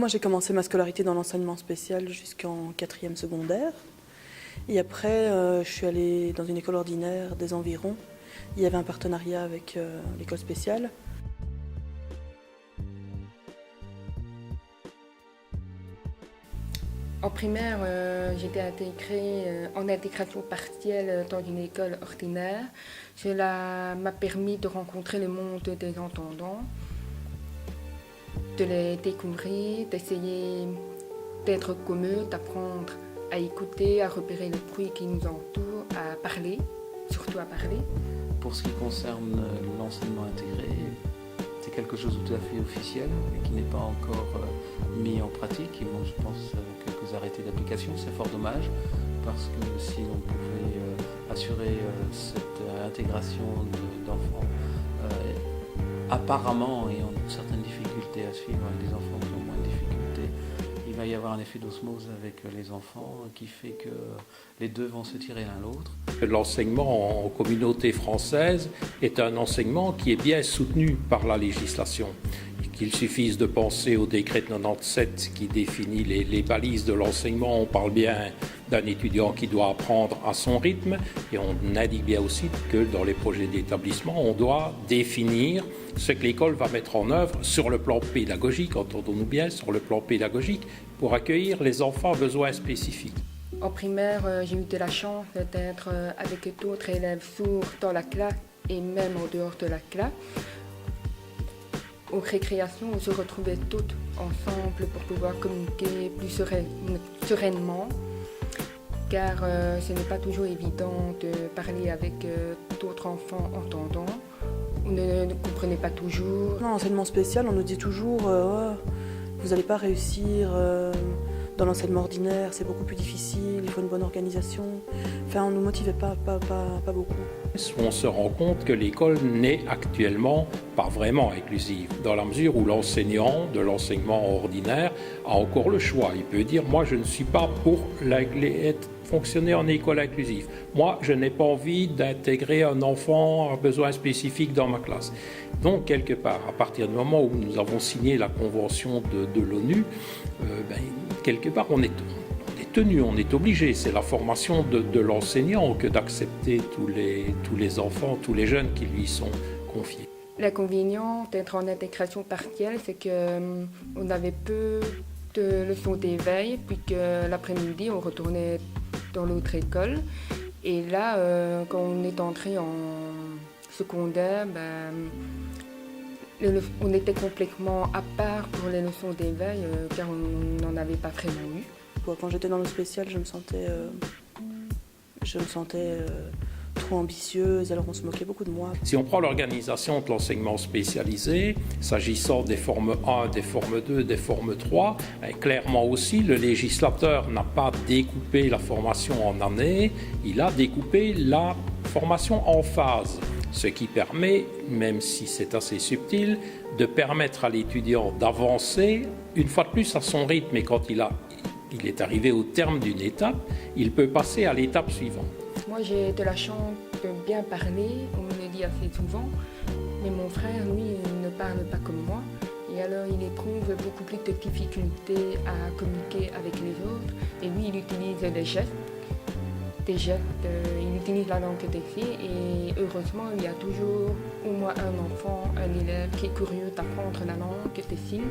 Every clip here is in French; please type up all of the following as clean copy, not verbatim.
moi j'ai commencé ma scolarité dans l'enseignement spécial jusqu'en 4e secondaire. Et après, je suis allée dans une école ordinaire des environs. Il y avait un partenariat avec l'école spéciale. En primaire, j'étais intégrée en intégration partielle dans une école ordinaire. Cela m'a permis de rencontrer le monde des entendants, de les découvrir, d'essayer d'être comme eux, d'apprendre à écouter, à repérer le bruit qui nous entoure, à parler, surtout à parler. Pour ce qui concerne l'enseignement intégré, c'est quelque chose de tout à fait officiel et qui n'est pas encore mis en pratique. Il manque, je pense, quelques arrêtés d'application. C'est fort dommage parce que si on pouvait assurer cette intégration d'enfants apparemment ayant certaines difficultés à suivre avec des enfants qui ont moins de difficultés, il va y avoir un effet d'osmose avec les enfants qui fait que les deux vont se tirer l'un l'autre. L'enseignement en communauté française est un enseignement qui est bien soutenu par la législation. Qu'il suffise de penser au décret de 97 qui définit les balises de l'enseignement. On parle bien d'un étudiant qui doit apprendre à son rythme et on indique bien aussi que dans les projets d'établissement, on doit définir ce que l'école va mettre en œuvre sur le plan pédagogique, entendons-nous bien, sur le plan pédagogique, pour accueillir les enfants à besoins spécifiques. En primaire, j'ai eu de la chance d'être avec d'autres élèves sourds dans la classe et même en dehors de la classe. Aux récréations, on se retrouvait toutes ensemble pour pouvoir communiquer plus sereinement, car ce n'est pas toujours évident de parler avec d'autres enfants entendants. On ne comprenait pas toujours. En enseignement spécial, on nous dit toujours oh, vous n'allez pas réussir dans l'enseignement ordinaire, c'est beaucoup plus difficile, il faut une bonne organisation. Enfin, on ne nous motivait pas beaucoup. On se rend compte que l'école n'est actuellement pas vraiment inclusive, dans la mesure où l'enseignant de l'enseignement ordinaire a encore le choix. Il peut dire, moi je ne suis pas pour fonctionner en école inclusive. Moi, je n'ai pas envie d'intégrer un enfant à besoins spécifiques dans ma classe. Donc, quelque part, à partir du moment où nous avons signé la convention de l'ONU, quelque part, on est tenu, on est obligé. C'est la formation de l'enseignant que d'accepter tous les enfants, tous les jeunes qui lui sont confiés. L'inconvénient d'être en intégration partielle, c'est qu'on avait peu de leçons d'éveil, puis que l'après-midi, on retournait dans l'autre école. Et là, quand on est entré en secondaire, on était complètement à part pour les leçons d'éveil, car on n'en avait pas vraiment eu. Quand j'étais dans le spécial, je me sentais trop ambitieuse, alors on se moquait beaucoup de moi. Si on prend l'organisation de l'enseignement spécialisé, s'agissant des formes 1, des formes 2, des formes 3, clairement aussi, le législateur n'a pas découpé la formation en années, il a découpé la formation en phases, ce qui permet, même si c'est assez subtil, de permettre à l'étudiant d'avancer une fois de plus à son rythme, et quand il est arrivé au terme d'une étape, il peut passer à l'étape suivante. Moi, j'ai de la chance de bien parler, on me le dit assez souvent, mais mon frère, lui, ne parle pas comme moi, et alors il éprouve beaucoup plus de difficultés à communiquer avec les autres, et lui, il utilise des gestes, il utilise la langue des signes, et heureusement, il y a toujours au moins un enfant, un élève qui est curieux d'apprendre la langue des signes.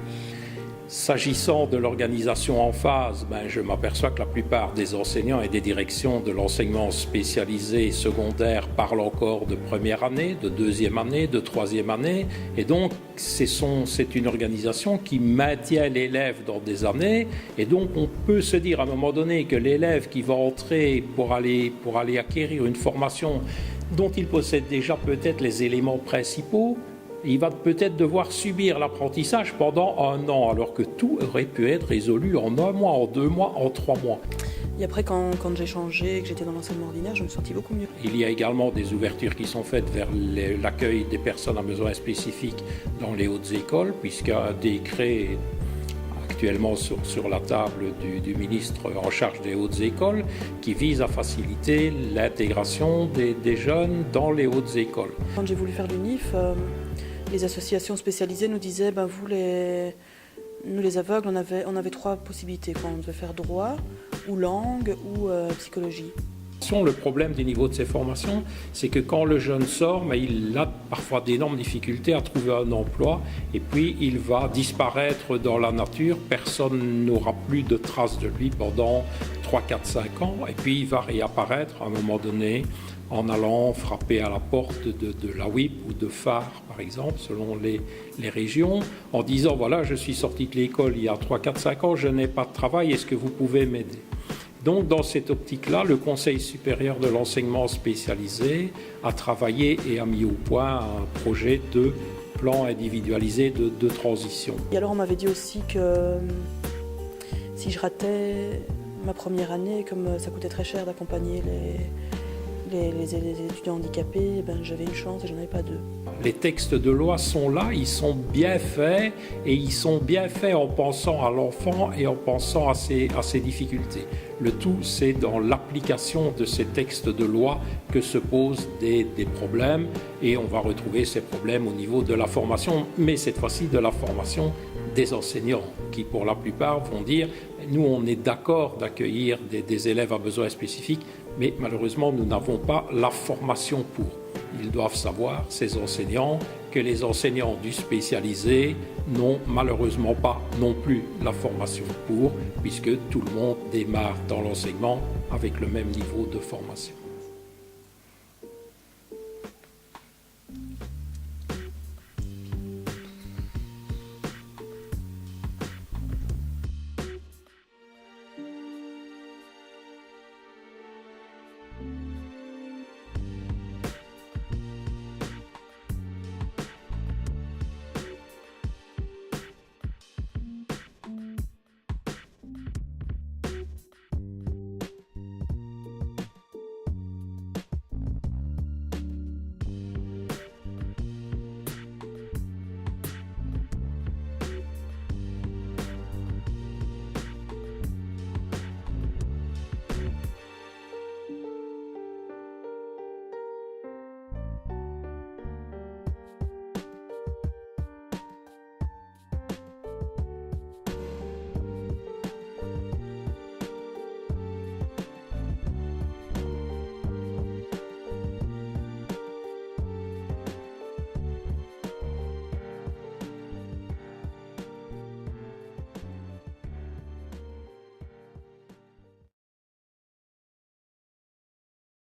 S'agissant de l'organisation en phase, je m'aperçois que la plupart des enseignants et des directions de l'enseignement spécialisé secondaire parlent encore de première année, de deuxième année, de troisième année. Et donc, c'est une organisation qui maintient l'élève dans des années. Et donc, on peut se dire à un moment donné que l'élève qui va entrer pour aller acquérir une formation dont il possède déjà peut-être les éléments principaux, il va peut-être devoir subir l'apprentissage pendant 1 an, alors que tout aurait pu être résolu en 1 mois, en 2 mois, en 3 mois. Et après, quand j'ai changé et que j'étais dans l'enseignement ordinaire, je me sentis beaucoup mieux. Il y a également des ouvertures qui sont faites vers l'accueil des personnes à besoins spécifiques dans les hautes écoles, puisqu'un décret actuellement sur la table du ministre en charge des hautes écoles qui vise à faciliter l'intégration des jeunes dans les hautes écoles. Quand j'ai voulu faire l'UNIF, les associations spécialisées nous disaient vous Nous, les aveugles, on avait 3 possibilités. On devait faire droit, ou langue, ou psychologie. Le problème des niveaux de ces formations, c'est que quand le jeune sort, mais il a parfois d'énormes difficultés à trouver un emploi et puis il va disparaître dans la nature. Personne n'aura plus de traces de lui pendant 3, 4, 5 ans et puis il va réapparaître à un moment donné en allant frapper à la porte de la WIP ou de Phare, par exemple, selon les régions, en disant « Voilà, je suis sorti de l'école il y a 3, 4, 5 ans, je n'ai pas de travail, est-ce que vous pouvez m'aider ?» Donc, dans cette optique-là, le Conseil supérieur de l'enseignement spécialisé a travaillé et a mis au point un projet de plan individualisé de transition. Et alors, on m'avait dit aussi que si je ratais ma première année, comme ça coûtait très cher d'accompagner les étudiants handicapés, j'avais une chance et j'en avais pas 2. Les textes de loi sont là, ils sont bien faits et ils sont bien faits en pensant à l'enfant et en pensant à ses difficultés. Le tout, c'est dans l'application de ces textes de loi que se posent des problèmes et on va retrouver ces problèmes au niveau de la formation, mais cette fois-ci de la formation des enseignants qui, pour la plupart, vont dire « Nous, on est d'accord d'accueillir des élèves à besoins spécifiques, mais malheureusement, nous n'avons pas la formation pour. » Ils doivent savoir, ces enseignants, que les enseignants du spécialisé n'ont malheureusement pas non plus la formation pour, puisque tout le monde démarre dans l'enseignement avec le même niveau de formation.